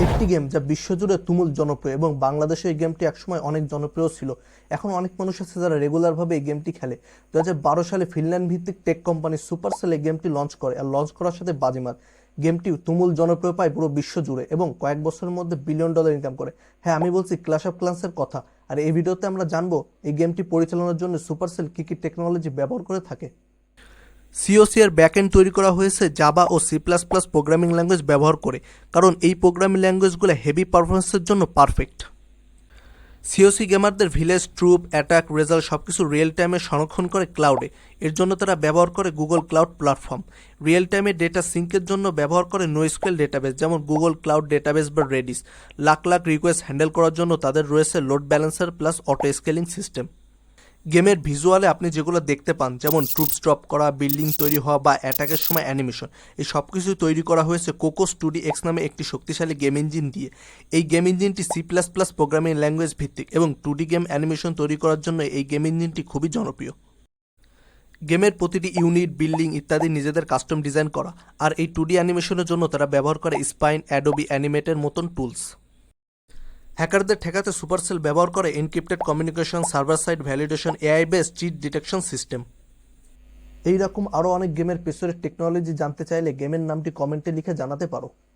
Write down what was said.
একটি গেম যা বিশ্বজুড়ে তুমুল জনপ্রিয় এবং বাংলাদেশে এই গেমটি একসময় অনেক জনপ্রিয় ছিল। এখন অনেক মানুষ আছে যারা রেগুলারভাবে এই গেমটি খেলে। 2012 সালে ফিনল্যান্ড ভিত্তিক টেক কোম্পানি সুপারসেল এই গেমটি লঞ্চ করে, আর লঞ্চ করার সাথে বাজিমার গেমটি তুমুল জনপ্রিয় পায় পুরো বিশ্ব জুড়ে এবং কয়েক বছরের মধ্যে বিলিয়ন ডলার ইনকাম করে। হ্যাঁ, আমি বলছি ক্ল্যাশ অফ ক্ল্যান্সের কথা। আর এই ভিডিওতে আমরা জানবো এই গেমটি পরিচালনার জন্য সুপারসেল কী কী টেকনোলজি ব্যবহার করে থাকে। সিওসি এর ব্যাকএন্ড তৈরি করা হয়েছে জাভা ও C plus plus programming language ব্যবহার করে, কারণ এই প্রোগ্রামিং ল্যাঙ্গুয়েজগুলো হেভি পারফরমেন্সের জন্য পারফেক্ট। সিওসি গেমারদের ভিলেজ, ট্রুপ, অ্যাটাক, রেজাল্ট সবকিছু রিয়েল টাইমে সংরক্ষণ করে ক্লাউডে। এর জন্য তারা ব্যবহার করে গুগল ক্লাউড প্ল্যাটফর্ম। রিয়েল টাইমে ডেটা সিঙ্কের জন্য ব্যবহার করে নোস্কেল ডেটাবেস যেমন গুগল ক্লাউড ডেটাবেস বা Redis. Lakh lakh request handle করার জন্য তাদের রয়েছে load balancer plus auto scaling system. গেমের ভিজুয়ালে আপনি যেগুলো দেখতে পান, যেমন ট্রুপস ড্রপ করা, বিল্ডিং তৈরি হওয়া বা অ্যাটাকের সময় অ্যানিমেশন, এই সব কিছু তৈরি করা হয়েছে কোকোস 2D X নামে একটি শক্তিশালী গেম ইঞ্জিন দিয়ে। এই গেম ইঞ্জিনটি C plus plus programming language ভিত্তিক এবং 2D গেম অ্যানিমেশন তৈরি করার জন্য এই গেম ইঞ্জিনটি খুবই জনপ্রিয়। গেমের প্রতিটি ইউনিট, বিল্ডিং ইত্যাদি নিজেদের কাস্টম ডিজাইন করা, আর এই 2D অ্যানিমেশনের জন্য তারা ব্যবহার করে স্পাইন, অ্যাডোবি অ্যানিমেটের মতন টুলস। হ্যাকারদের ঠেকাতে সুপারসেল ব্যবহার করে encrypted communication, server side validation, AI base cheat detection system. এইরকম আরও অনেক গেমের পেছনের টেকনোলজি জানতে চাইলে গেমের নামটি কমেন্টে লিখে জানাতে পারো।